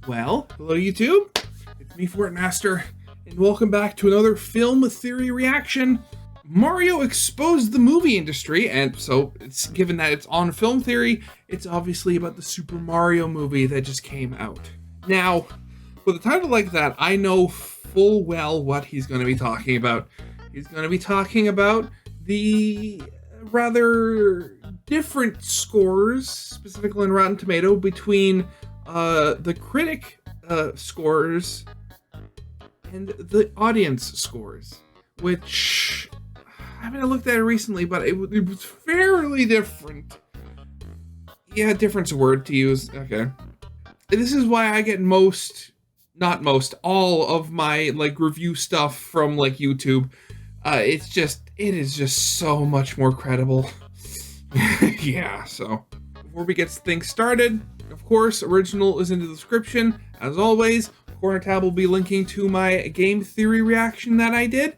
Well, hello YouTube, it's me Fortmaster, and welcome back to another film theory reaction. Mario exposed the movie industry, and so it's given that it's on film theory, it's obviously about the Super Mario movie that just came out. Now, with a title like that, I know full well what he's going to be talking about. He's going to be talking about the rather different scores, specifically on Rotten Tomato, between the critic scores and the audience scores, which I haven't looked at it recently, but it was fairly different. Yeah, different's a word to use. Okay. This is why I get all of my review stuff from YouTube. It is just so much more credible. Yeah, so before we get things started, of course, original is in the description. As always, corner tab will be linking to my game theory reaction that I did.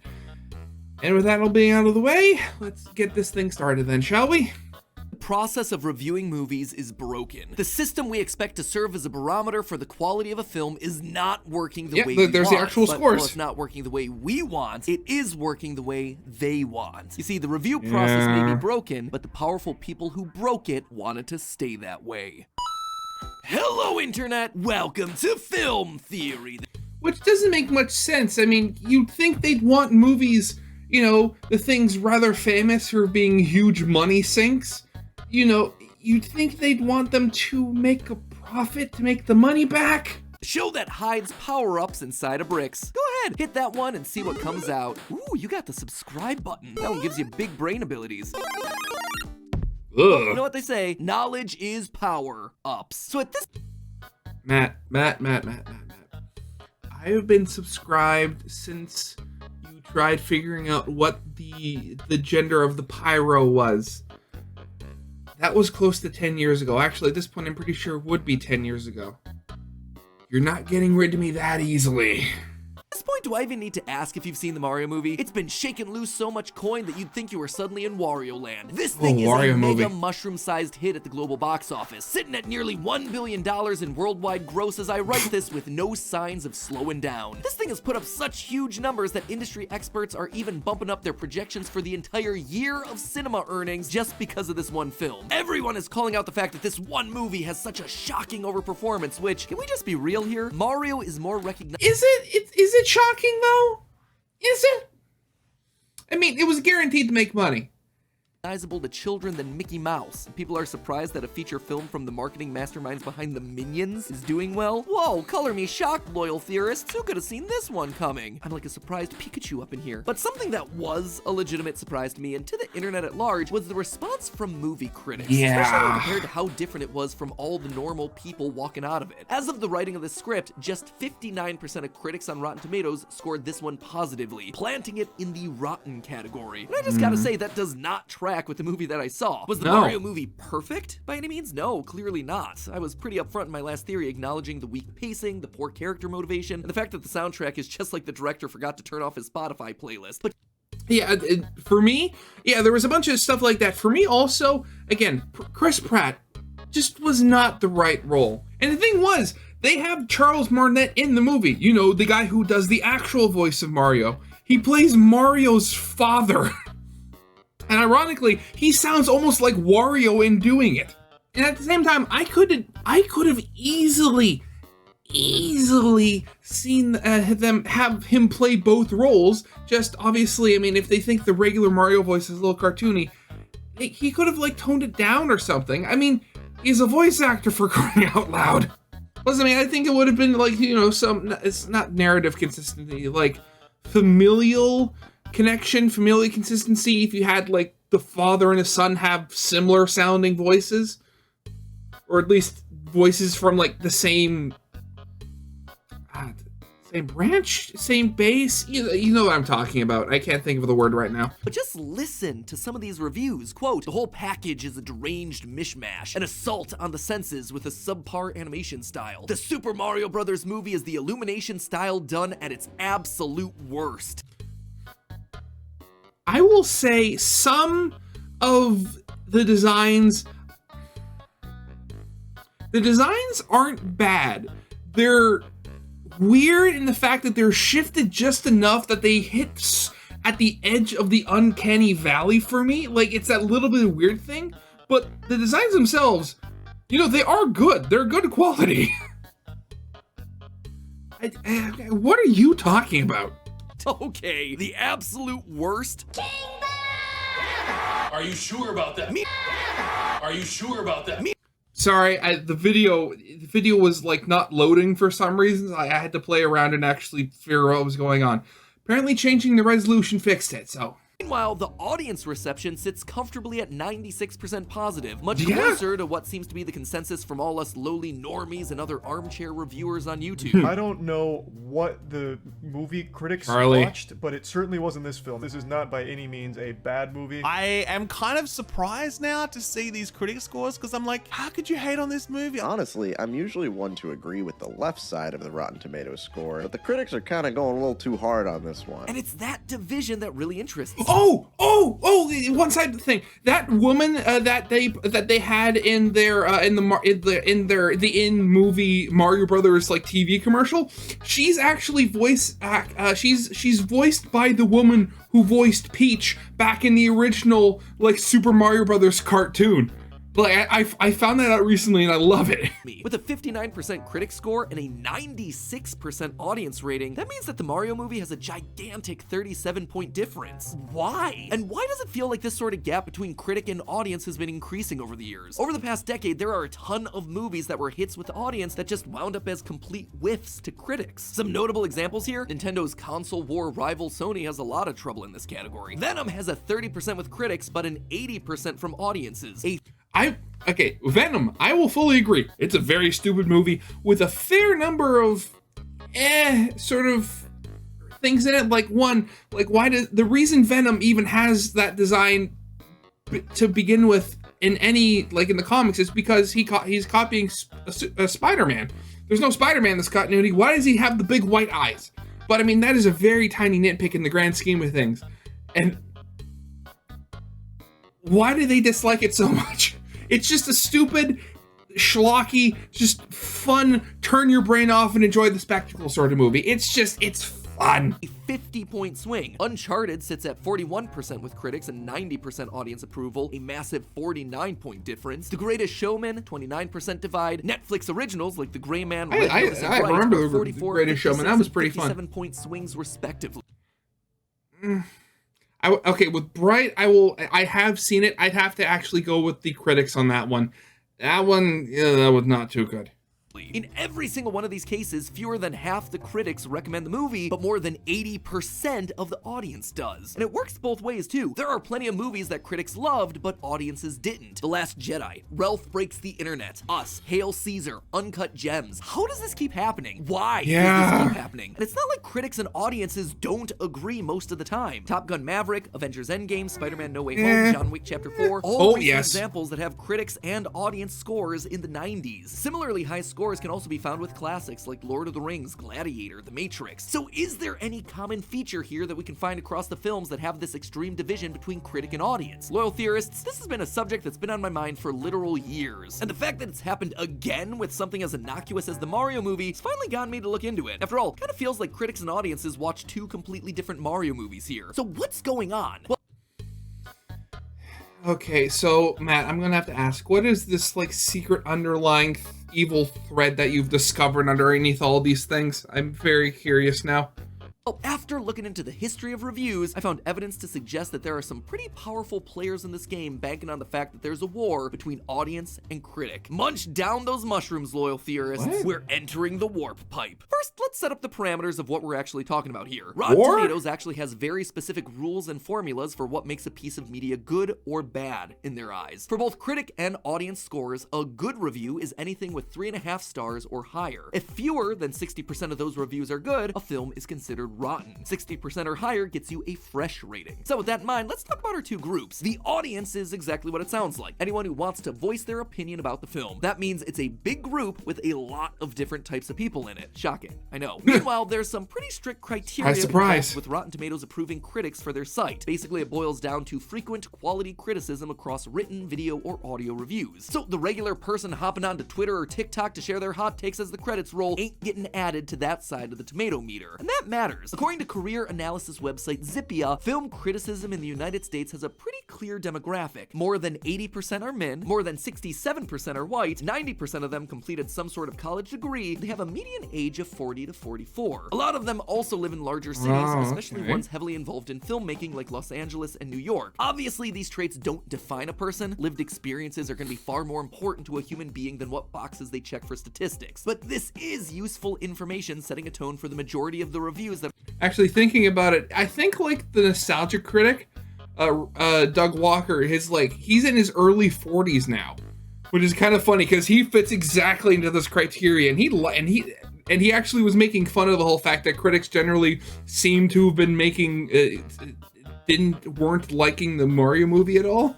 And with that all being out of the way, let's get this thing started then, shall we? The process of reviewing movies is broken. The system we expect to serve as a barometer for the quality of a film is not working the way we want. There's the actual scores. Well, it's not working the way we want. It is working the way they want. You see, the review process may be broken, but the powerful people who broke it wanted to stay that way. Hello, Internet! Welcome to Film Theory. Which doesn't make much sense. I mean, you'd think they'd want movies, the things rather famous for being huge money sinks. You'd think they'd want them to make a profit to make the money back. The show that hides power-ups inside of bricks. Go ahead, hit that one and see what comes out. Ooh, you got the subscribe button. That one gives you big brain abilities. Well, you know what they say, knowledge is power ups. So at this Matt. I have been subscribed since you tried figuring out what the gender of the pyro was. That was close to 10 years ago. Actually, at this point, I'm pretty sure it would be 10 years ago. You're not getting rid of me that easily. At this point, do I even need to ask if you've seen the Mario movie? It's been shaking loose so much coin that you'd think you were suddenly in Wario Land. This thing is a mega mushroom-sized hit at the global box office, sitting at nearly $1 billion in worldwide gross as I write this with no signs of slowing down. This thing has put up such huge numbers that industry experts are even bumping up their projections for the entire year of cinema earnings just because of this one film. Everyone is calling out the fact that this one movie has such a shocking overperformance, which, can we just be real here? Mario is more recognized. Is it shocking though? Is it? I mean, it was guaranteed to make money. To children than Mickey Mouse. People are surprised that a feature film from the marketing masterminds behind the Minions is doing well. Whoa, color me shocked, loyal theorists. Who could have seen this one coming? I'm like a surprised Pikachu up in here. But something that was a legitimate surprise to me and to the internet at large was the response from movie critics. Yeah. Especially compared to how different it was from all the normal people walking out of it. As of the writing of this script, just 59% of critics on Rotten Tomatoes scored this one positively, planting it in the rotten category. And I just gotta say, that does not track with the movie that I saw. Was the Mario movie perfect by any means? No, clearly not. I was pretty upfront in my last theory, acknowledging the weak pacing, the poor character motivation, and the fact that the soundtrack is just like the director forgot to turn off his Spotify playlist. But yeah, for me, there was a bunch of stuff like that. For me also, again, Chris Pratt just was not the right role. And the thing was, they have Charles Martinet in the movie. The guy who does the actual voice of Mario. He plays Mario's father. And ironically, he sounds almost like Wario in doing it. And at the same time, I could have easily seen them have him play both roles. Just obviously, I mean, if they think the regular Mario voice is a little cartoony, he could have toned it down or something. I mean, he's a voice actor for crying out loud. Plus, I mean, I think it would have been it's not narrative consistency, familial consistency if you had the father and his son have similar sounding voices, or at least voices from the same branch, same base. You know what I'm talking about. I can't think of the word right now. But just listen to some of these reviews. Quote, the whole package is a deranged mishmash, an assault on the senses with a subpar animation style. The Super Mario Brothers movie is the Illumination style done at its absolute worst. I will say some of the designs aren't bad. they're weird in the fact that they're shifted just enough that they hit at the edge of the uncanny valley for me. Like, it's that little bit of weird thing, but the designs themselves, you know, they are good. They're good quality. What are you talking about? Okay, the absolute worst. Are you sure about that? Are you sure about that? Sorry, the video was like not loading for some reasons. I had to play around and actually figure out what was going on. Apparently changing the resolution fixed it, so. Meanwhile, the audience reception sits comfortably at 96% positive, much closer to what seems to be the consensus from all us lowly normies and other armchair reviewers on YouTube. I don't know what the movie critics watched, but it certainly wasn't this film. This is not by any means a bad movie. I am kind of surprised now to see these critic scores, because I'm like, how could you hate on this movie? Honestly, I'm usually one to agree with the left side of the Rotten Tomatoes score, but the critics are kind of going a little too hard on this one. And it's that division that really interests me. Oh, one side thing. That woman that they had in their in-movie Mario Brothers like TV commercial, she's actually she's voiced by the woman who voiced Peach back in the original like Super Mario Brothers cartoon. Like, I found that out recently and I love it. With a 59% critic score and a 96% audience rating, that means that the Mario movie has a gigantic 37-point difference. Why? And why does it feel like this sort of gap between critic and audience has been increasing over the years? Over the past decade, there are a ton of movies that were hits with audience that just wound up as complete whiffs to critics. Some notable examples here: Nintendo's console war rival Sony has a lot of trouble in this category. Venom has a 30% with critics, but an 80% from audiences. Okay, Venom, I will fully agree. It's a very stupid movie with a fair number of sort of things in it. Like why does the reason Venom even has that design to begin with in any, like in the comics, is because he's copying Spider-Man. There's no Spider-Man in this continuity. Why does he have the big white eyes? But I mean, that is a very tiny nitpick in the grand scheme of things. And why do they dislike it so much? It's just a stupid, schlocky, just fun, turn your brain off and enjoy the spectacle sort of movie. It's fun. A 50-point swing. Uncharted sits at 41% with critics and 90% audience approval, a massive 49-point difference. The Greatest Showman, 29% divide. Netflix originals like The Gray Man, Red Notice, and Bright, remember The 44, Greatest Showman. That was pretty fun. 57-point swings respectively. Okay, with Bright, I have seen it. I'd have to actually go with the critics on that one. That one, yeah, that was not too good. In every single one of these cases, fewer than half the critics recommend the movie, but more than 80% of the audience does. And it works both ways too. There are plenty of movies that critics loved, but audiences didn't. The Last Jedi, Ralph Breaks the Internet, Us, Hail Caesar, Uncut Gems. How does this keep happening? Why does this keep happening? And it's not like critics and audiences don't agree most of the time. Top Gun Maverick, Avengers Endgame, Spider-Man No Way Home, John Wick Chapter 4, all examples that have critics and audience scores in the 90s. Similarly high scores can also be found with classics like Lord of the Rings, Gladiator, The Matrix. So is there any common feature here that we can find across the films that have this extreme division between critic and audience? Loyal theorists, this has been a subject that's been on my mind for literal years. And the fact that it's happened again with something as innocuous as the Mario movie has finally gotten me to look into it. After all, it kind of feels like critics and audiences watch two completely different Mario movies here. So what's going on? Well, okay, so Matt, I'm gonna have to ask, what is this like secret underlying evil thread that you've discovered underneath all these things? I'm very curious now. Well, after looking into the history of reviews, I found evidence to suggest that there are some pretty powerful players in this game banking on the fact that there's a war between audience and critic. Munch down those mushrooms, loyal theorists. What? We're entering the warp pipe. First, let's set up the parameters of what we're actually talking about here. Rotten Tomatoes actually has very specific rules and formulas for what makes a piece of media good or bad in their eyes. For both critic and audience scores, a good review is anything with 3.5 stars or higher. If fewer than 60% of those reviews are good, a film is considered rotten. 60% or higher gets you a fresh rating. So with that in mind, let's talk about our two groups. The audience is exactly what it sounds like. Anyone who wants to voice their opinion about the film. That means it's a big group with a lot of different types of people in it. Shocking, I know. Meanwhile, there's some pretty strict criteria with Rotten Tomatoes approving critics for their site. Basically, it boils down to frequent quality criticism across written, video, or audio reviews. So the regular person hopping onto Twitter or TikTok to share their hot takes as the credits roll ain't getting added to that side of the tomato meter. And that matters. According to career analysis website Zippia, film criticism in the United States has a pretty clear demographic. More than 80% are men, more than 67% are white, 90% of them completed some sort of college degree, they have a median age of 40 to 44. A lot of them also live in larger cities, especially ones heavily involved in filmmaking like Los Angeles and New York. Obviously, these traits don't define a person. Lived experiences are going to be far more important to a human being than what boxes they check for statistics. But this is useful information setting a tone for the majority of the reviews that... Actually, thinking about it, I think like the nostalgia critic, Doug Walker, he's in his early 40s now, which is kind of funny because he fits exactly into this criteria, and he actually was making fun of the whole fact that critics generally seem to have been weren't liking the Mario movie at all.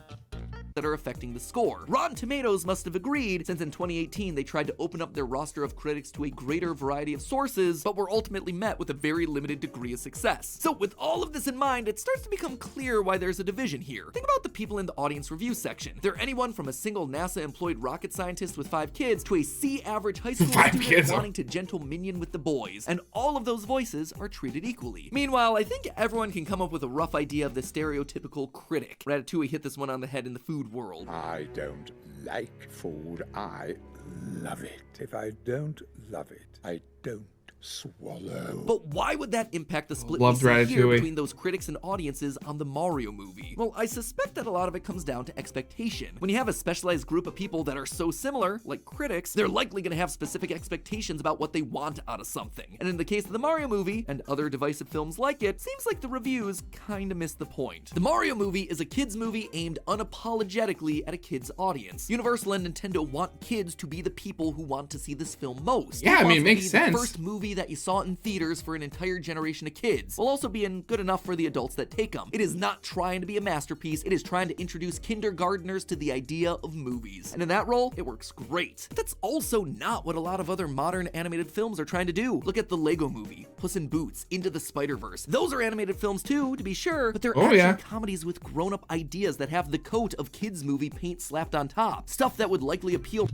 That are affecting the score. Rotten Tomatoes must have agreed, since in 2018 they tried to open up their roster of critics to a greater variety of sources, but were ultimately met with a very limited degree of success. So with all of this in mind, it starts to become clear why there's a division here. Think about the people in the audience review section. They're anyone from a single NASA-employed rocket scientist with 5 kids to a C-average high school student wanting to gentle minion with the boys, and all of those voices are treated equally. Meanwhile, I think everyone can come up with a rough idea of the stereotypical critic. Ratatouille hit this one on the head in the food world. I don't like food, I love it. If I don't love it, I don't swallow. But why would that impact the split we see here between those critics and audiences on the Mario movie? Well, I suspect that a lot of it comes down to expectation. When you have a specialized group of people that are so similar, like critics, they're likely going to have specific expectations about what they want out of something. And in the case of the Mario movie, and other divisive films like it, seems like the reviews kinda miss the point. The Mario movie is a kids movie aimed unapologetically at a kids audience. Universal and Nintendo want kids to be the people who want to see this film most. Yeah, I mean, it makes sense. The first movie that you saw in theaters for an entire generation of kids, while also being good enough for the adults that take them. It is not trying to be a masterpiece, it is trying to introduce kindergartners to the idea of movies. And in that role, it works great. But that's also not what a lot of other modern animated films are trying to do. Look at the Lego movie, Puss in Boots, Into the Spider-Verse. Those are animated films too, to be sure, but they're action comedies with grown-up ideas that have the coat of kids movie paint slapped on top. Stuff that would likely appeal.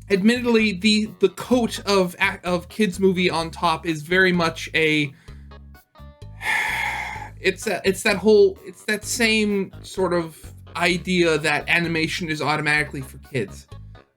Admittedly, the coat of kids movie on top is very much a it's that same sort of idea that animation is automatically for kids,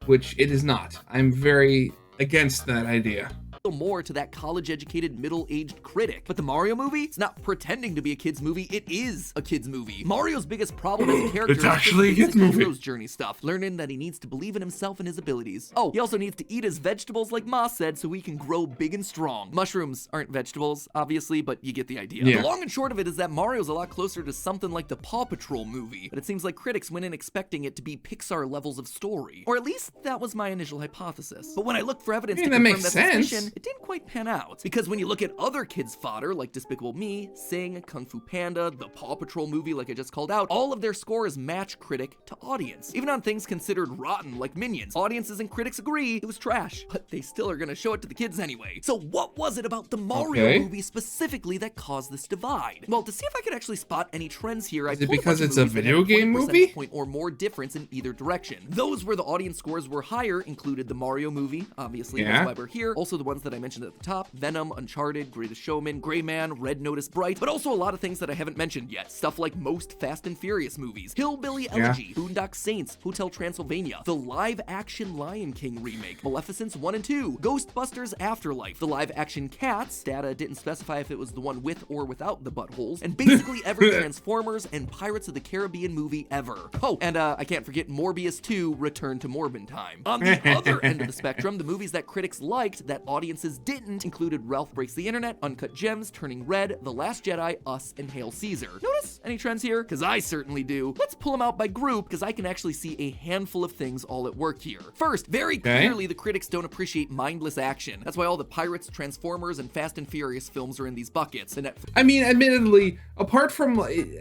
which it is not. I'm very against that idea. More to that college-educated, middle-aged critic. But the Mario movie, it's not pretending to be a kid's movie, it is a kid's movie. Mario's biggest problem as a character it's actually a kid's movie. Hero's journey stuff, learning that he needs to believe in himself and his abilities. Oh, he also needs to eat his vegetables like Ma said so he can grow big and strong. Mushrooms aren't vegetables, obviously, but you get the idea. Yeah. The long and short of it is that Mario's a lot closer to something like the Paw Patrol movie, but it seems like critics went in expecting it to be Pixar levels of story. Or at least that was my initial hypothesis. But when I looked for evidence to confirm that suspicion, it didn't quite pan out. Because when you look at other kids' fodder, like Despicable Me, Sing, Kung Fu Panda, the Paw Patrol movie like I just called out, all of their scores match critic to audience. Even on things considered rotten like Minions, audiences and critics agree it was trash, but they still are gonna show it to the kids anyway. So what was it about the Mario movie specifically that caused this divide? Well, to see if I could actually spot any trends here, I pulled because it's a video game movie? Point or more difference in either direction. Those where the audience scores were higher included the Mario movie, obviously that's why we're here, also the ones that I mentioned at the top, Venom, Uncharted, Greatest Showman, Gray Man, Red Notice, Bright, but also a lot of things that I haven't mentioned yet. Stuff like most Fast and Furious movies, Hillbilly Elegy, Boondock Saints, Hotel Transylvania, the live-action Lion King remake, Maleficence 1 and 2, Ghostbusters Afterlife, the live-action Cats, data didn't specify if it was the one with or without the buttholes, and basically every Transformers and Pirates of the Caribbean movie ever. Oh, and I can't forget Morbius 2, Return to Morbin Time. On the other end of the spectrum, the movies that critics liked that audience audiences didn't included Ralph Breaks the Internet, Uncut Gems, Turning Red, The Last Jedi, Us, and Hail Caesar. Notice any trends here? Because I certainly do. Let's pull them out by group, because I can actually see a handful of things all at work here. First, very clearly the critics don't appreciate mindless action. That's why all the Pirates, Transformers, and Fast and Furious films are in these buckets. I mean, admittedly, apart from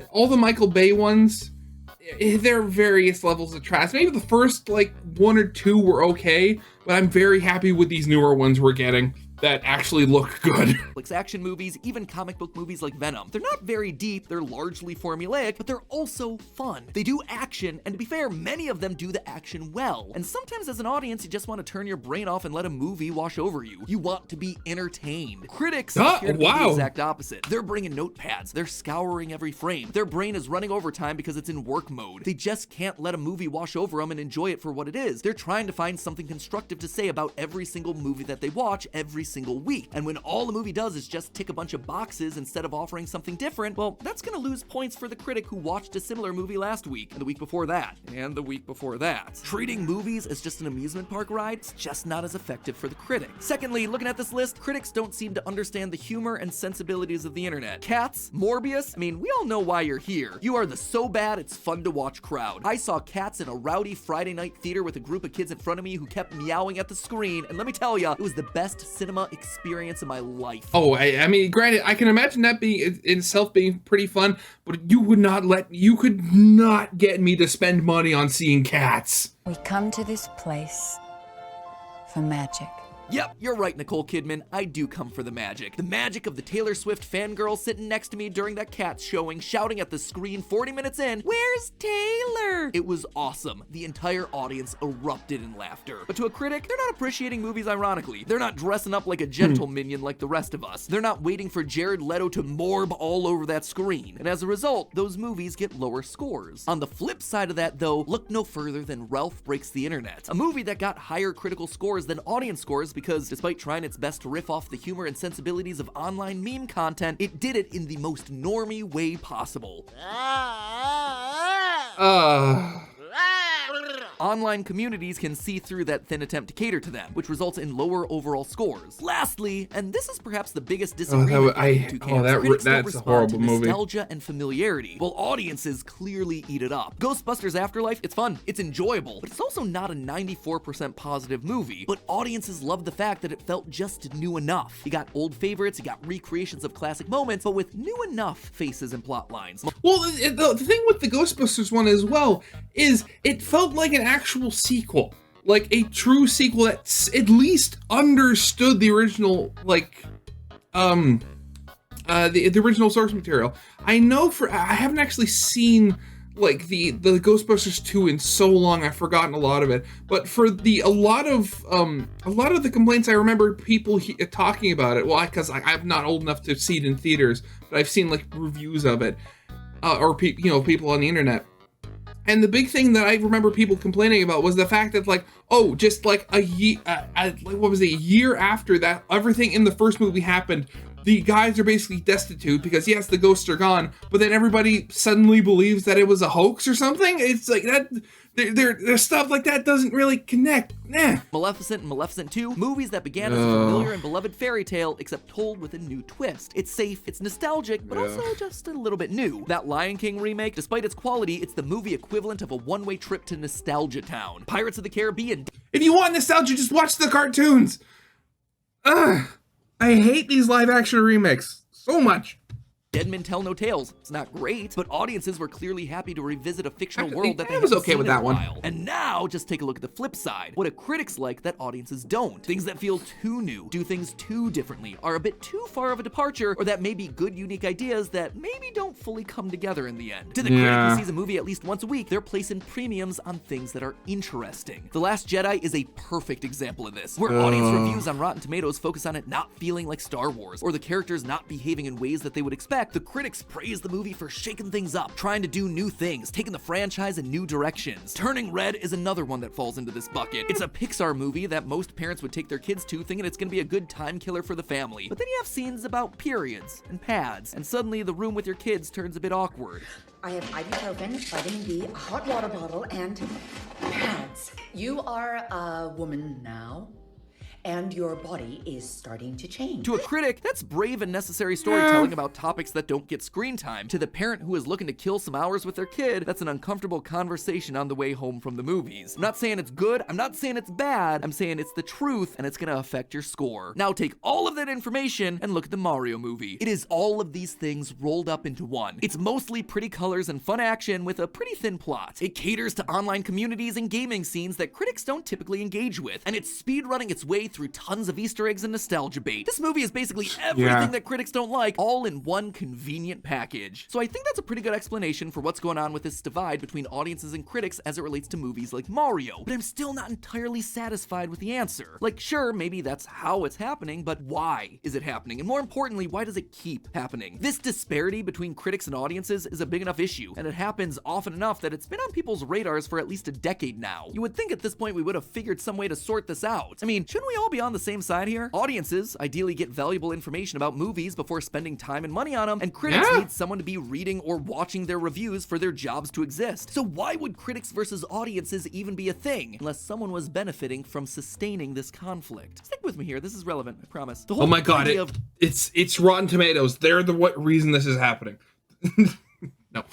all the Michael Bay ones, there are various levels of trash. Maybe the first, like, 1 or 2 were okay, but I'm very happy with these newer ones we're getting that actually look good. Action movies, even comic book movies like Venom. They're not very deep, they're largely formulaic, but they're also fun. They do action, and to be fair, many of them do the action well. And sometimes as an audience, you just want to turn your brain off and let a movie wash over you. You want to be entertained. Critics appear to be the exact opposite. They're bringing notepads, they're scouring every frame. Their brain is running overtime because it's in work mode. They just can't let a movie wash over them and enjoy it for what it is. They're trying to find something constructive to say about every single movie that they watch every single week. And when all the movie does is just tick a bunch of boxes instead of offering something different, well, that's gonna lose points for the critic who watched a similar movie last week, and the week before that, and the week before that. Treating movies as just an amusement park ride is just not as effective for the critic. Secondly, looking at this list, critics don't seem to understand the humor and sensibilities of the internet. Cats, Morbius, I mean, we all know why you're here. You are the so bad it's fun to watch crowd. I saw Cats in a rowdy Friday night theater with a group of kids in front of me who kept meowing at the screen, and let me tell ya, it was the best cinema experience of my life. Oh, I mean, granted, I can imagine that being in itself being pretty fun, but you could not get me to spend money on seeing Cats. We come to this place for magic. Yep, you're right, Nicole Kidman. I do come for the magic. The magic of the Taylor Swift fangirl sitting next to me during that Cats showing, shouting at the screen 40 minutes in, "Where's Taylor?" It was awesome. The entire audience erupted in laughter. But to a critic, they're not appreciating movies ironically. They're not dressing up like a gentle minion like the rest of us. They're not waiting for Jared Leto to morb all over that screen. And as a result, those movies get lower scores. On the flip side of that, though, look no further than Ralph Breaks the Internet, a movie that got higher critical scores than audience scores because despite trying its best to riff off the humor and sensibilities of online meme content, it did it in the most normie way possible. Online communities can see through that thin attempt to cater to them, which results in lower overall scores. Lastly, and this is perhaps the biggest disagreement between two camps, critics don't respond to nostalgia and familiarity, while audiences clearly eat it up. Ghostbusters Afterlife, it's fun, it's enjoyable, but it's also not a 94% positive movie. But audiences love the fact that it felt just new enough. You got old favorites, you got recreations of classic moments, but with new enough faces and plot lines. Well, the thing with the Ghostbusters one as well is it felt like an actual sequel, like a true sequel that at least understood the original, like, the original source material. I haven't actually seen like the Ghostbusters 2 in so long, I've forgotten a lot of it. But for a lot of the complaints, I remember people talking about it. Well, because I'm not old enough to see it in theaters, but I've seen like reviews of it, or people on the internet. And the big thing that I remember people complaining about was the fact that, like, oh, just like a year after that, everything in the first movie happened. The guys are basically destitute because, yes, the ghosts are gone, but then everybody suddenly believes that it was a hoax or something. It's like that. Their stuff like that doesn't really connect. Nah. Maleficent and Maleficent 2, movies that began as a familiar and beloved fairy tale, except told with a new twist. It's safe, it's nostalgic, but also just a little bit new. That Lion King remake, despite its quality, it's the movie equivalent of a one-way trip to Nostalgia Town. Pirates of the Caribbean. If you want nostalgia, just watch the cartoons. I hate these live-action remakes so much. Dead Men Tell No Tales. It's not great, but audiences were clearly happy to revisit a fictional world that they was hadn't okay seen with in a that one. while. And now, just take a look at the flip side. What do critics like that audiences don't? Things that feel too new, do things too differently, are a bit too far of a departure, or that may be good, unique ideas that maybe don't fully come together in the end. To the critic who sees a movie at least once a week, they're placing premiums on things that are interesting. The Last Jedi is a perfect example of this, where audience reviews on Rotten Tomatoes focus on it not feeling like Star Wars, or the characters not behaving in ways that they would expect. The critics praise the movie for shaking things up, trying to do new things, taking the franchise in new directions. Turning Red is another one that falls into this bucket. It's a Pixar movie that most parents would take their kids to thinking it's gonna be a good time killer for the family. But then you have scenes about periods and pads, and suddenly the room with your kids turns a bit awkward. I have ibuprofen, vitamin B, a hot water bottle, and pads. You are a woman now, and your body is starting to change. To a critic, that's brave and necessary storytelling about topics that don't get screen time. To the parent who is looking to kill some hours with their kid, that's an uncomfortable conversation on the way home from the movies. I'm not saying it's good, I'm not saying it's bad, I'm saying it's the truth and it's gonna affect your score. Now take all of that information and look at the Mario movie. It is all of these things rolled up into one. It's mostly pretty colors and fun action with a pretty thin plot. It caters to online communities and gaming scenes that critics don't typically engage with, and it's speedrunning its way through tons of Easter eggs and nostalgia bait. This movie is basically everything that critics don't like, all in one convenient package. So I think that's a pretty good explanation for what's going on with this divide between audiences and critics as it relates to movies like Mario, but I'm still not entirely satisfied with the answer. Like, sure, maybe that's how it's happening, but why is it happening? And more importantly, why does it keep happening? This disparity between critics and audiences is a big enough issue, and it happens often enough that it's been on people's radars for at least a decade now. You would think at this point we would have figured some way to sort this out. I mean, shouldn't we all be on the same side here? Audiences ideally get valuable information about movies before spending time and money on them, and critics need someone to be reading or watching their reviews for their jobs to exist. So why would critics versus audiences even be a thing, unless someone was benefiting from sustaining this conflict? Stick with me here, this is relevant, I promise. The whole oh my god, it's Rotten Tomatoes. They're the what reason this is happening. No.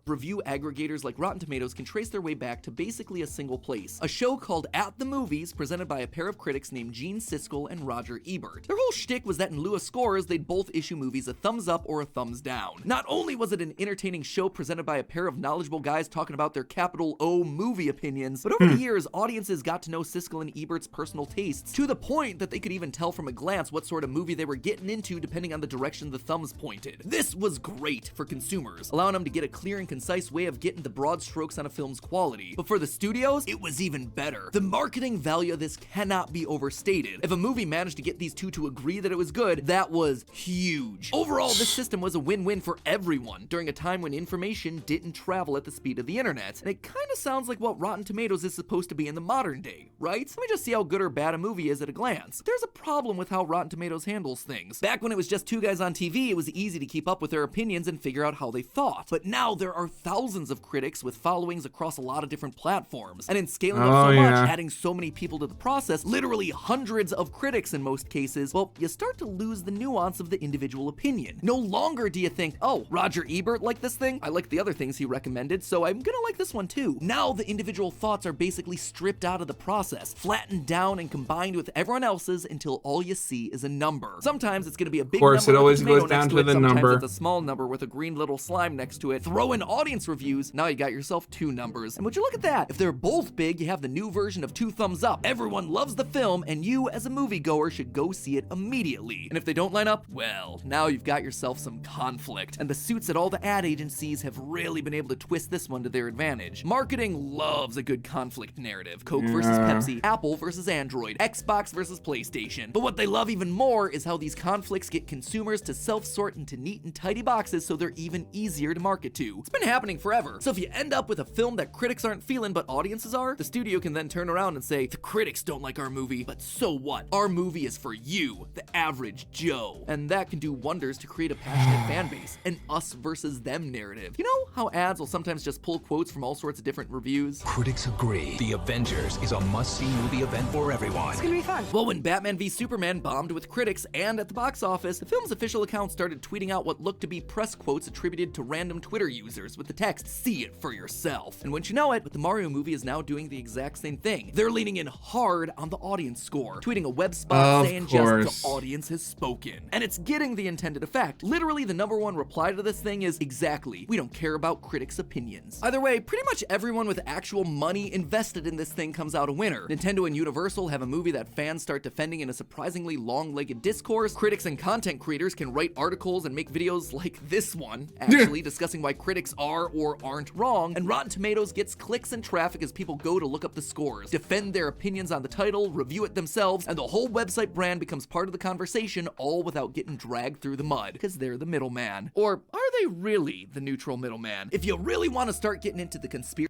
Review aggregators like Rotten Tomatoes can trace their way back to basically a single place, a show called At the Movies, presented by a pair of critics named Gene Siskel and Roger Ebert. Their whole shtick was that in lieu of scores, they'd both issue movies a thumbs up or a thumbs down. Not only was it an entertaining show presented by a pair of knowledgeable guys talking about their capital O movie opinions, but over the years, audiences got to know Siskel and Ebert's personal tastes, to the point that they could even tell from a glance what sort of movie they were getting into depending on the direction the thumbs pointed. This was great for consumers, allowing them to get a clear and concise way of getting the broad strokes on a film's quality. But for the studios, it was even better. The marketing value of this cannot be overstated. If a movie managed to get these two to agree that it was good, that was huge. Overall, this system was a win-win for everyone during a time when information didn't travel at the speed of the internet. And it kind of sounds like what Rotten Tomatoes is supposed to be in the modern day, right? Let me just see how good or bad a movie is at a glance. There's a problem with how Rotten Tomatoes handles things. Back when it was just two guys on TV, it was easy to keep up with their opinions and figure out how they thought. But now there are thousands of critics with followings across a lot of different platforms. And in scaling up so much, adding so many people to the process, literally hundreds of critics in most cases, well, you start to lose the nuance of the individual opinion. No longer do you think, oh, Roger Ebert liked this thing, I like the other things he recommended, so I'm gonna like this one too. Now the individual thoughts are basically stripped out of the process, flattened down and combined with everyone else's until all you see is a number. Sometimes it's gonna be a big number. Of course, it always goes down to the number. Sometimes it's a small number with a green little slime next to it. Throw in audience reviews, now you got yourself two numbers. And would you look at that? If they're both big, you have the new version of 2 thumbs up. Everyone loves the film, and you as a moviegoer should go see it immediately. And if they don't line up, well, now you've got yourself some conflict. And the suits at all the ad agencies have really been able to twist this one to their advantage. Marketing loves a good conflict narrative. Coke versus Pepsi, Apple versus Android, Xbox versus PlayStation. But what they love even more is how these conflicts get consumers to self-sort into neat and tidy boxes so they're even easier to market to. It's been happening forever. So if you end up with a film that critics aren't feeling but audiences are, the studio can then turn around and say, the critics don't like our movie, but so what? Our movie is for you, the average Joe. And that can do wonders to create a passionate fan base, an us versus them narrative. You know how ads will sometimes just pull quotes from all sorts of different reviews? Critics agree. The Avengers is a must-see movie event for everyone. It's gonna be fun. Well, when Batman v Superman bombed with critics and at the box office, the film's official account started tweeting out what looked to be press quotes attributed to random Twitter users with the text, "See it for yourself." And wouldn't you know it, but the Mario movie is now doing the exact same thing. They're leaning in hard on the audience score, tweeting a web spot saying just the audience has spoken. And it's getting the intended effect. Literally, the #1 reply to this thing is, exactly, we don't care about critics' opinions. Either way, pretty much everyone with actual money invested in this thing comes out a winner. Nintendo and Universal have a movie that fans start defending in a surprisingly long-legged discourse. Critics and content creators can write articles and make videos like this one, actually, discussing why critics are or aren't wrong. And Rotten Tomatoes gets clicks and traffic as people go to look up the scores, defend their opinions on the title, review it themselves, and the whole website brand becomes part of the conversation, all without getting dragged through the mud, because they're the middleman. Or are they really the neutral middleman? If you really want to start getting into the conspiracy...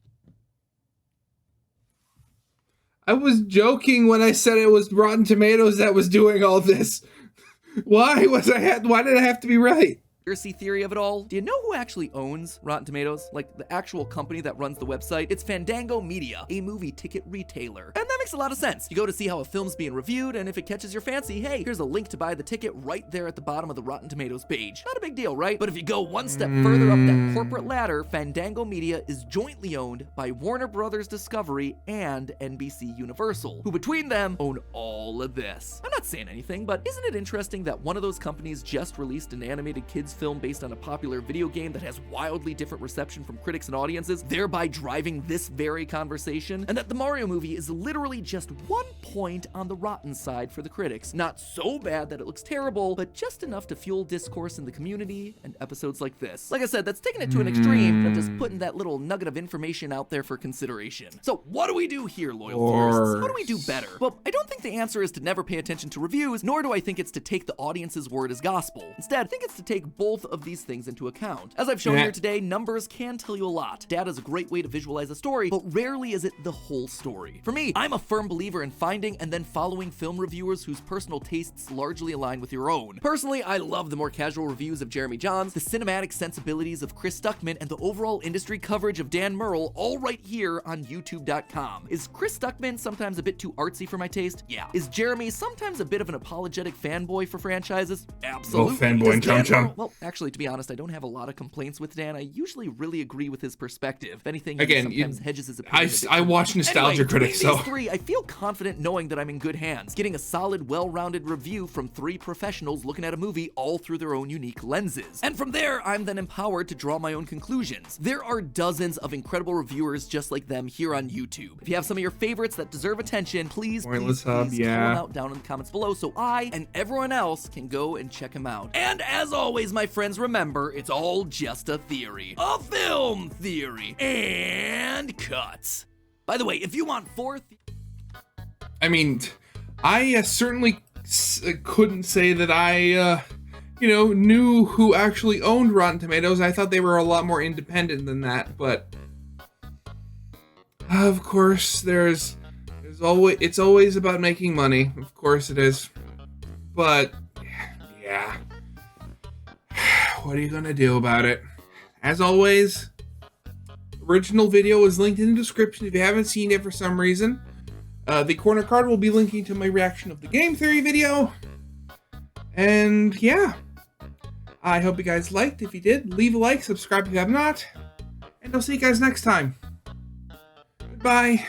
I was joking when I said it was Rotten Tomatoes that was doing all this. Why did I have to be right? conspiracy theory of it all? Do you know who actually owns Rotten Tomatoes? Like the actual company that runs the website? It's Fandango Media, a movie ticket retailer. And that makes a lot of sense. You go to see how a film's being reviewed, and if it catches your fancy, hey, here's a link to buy the ticket right there at the bottom of the Rotten Tomatoes page. Not a big deal, right? But if you go one step further up that corporate ladder, Fandango Media is jointly owned by Warner Brothers Discovery and NBC Universal, who between them own all of this. I'm not saying anything, but isn't it interesting that one of those companies just released an animated kids film based on a popular video game that has wildly different reception from critics and audiences, thereby driving this very conversation? And that the Mario movie is literally just 1 point on the rotten side for the critics. Not so bad that it looks terrible, but just enough to fuel discourse in the community and episodes like this. Like I said, that's taking it to an extreme, but I'm just putting that little nugget of information out there for consideration. So what do we do here, loyal theorists? How do we do better? Well, I don't think the answer is to never pay attention to reviews, nor do I think it's to take the audience's word as gospel. Instead, I think it's to take both of these things into account. As I've shown here today, numbers can tell you a lot. Data is a great way to visualize a story, but rarely is it the whole story. For me, I'm a firm believer in finding and then following film reviewers whose personal tastes largely align with your own. Personally, I love the more casual reviews of Jeremy Jahns, the cinematic sensibilities of Chris Stuckman, and the overall industry coverage of Dan Murrell, all right here on YouTube.com. Is Chris Stuckman sometimes a bit too artsy for my taste? Yeah. Is Jeremy sometimes a bit of an apologetic fanboy for franchises? Absolutely. Oh, fanboy and chum chum. Well, actually, to be honest, I don't have a lot of complaints with Dan. I usually really agree with his perspective. If anything, he sometimes hedges his opinion. I watch Nostalgia Critic, so these three, I feel confident knowing that I'm in good hands, getting a solid, well-rounded review from three professionals looking at a movie all through their own unique lenses. And from there, I'm then empowered to draw my own conclusions. There are dozens of incredible reviewers just like them here on YouTube. If you have some of your favorites that deserve attention, please call them out down in the comments below so I and everyone else can go and check them out. And as always, my friends, remember, it's all just a theory. A film theory. And cuts. By the way, if you want I mean, I certainly couldn't say that I, knew who actually owned Rotten Tomatoes. I thought they were a lot more independent than that, but of course, it's always about making money. Of course it is. But yeah. What are you gonna do about it? As always, original video is linked in the description if you haven't seen it for some reason. The corner card will be linking to my reaction of the game theory video. And yeah, I hope you guys liked. If you did, leave a like, subscribe if you have not, and I'll see you guys next time. Goodbye.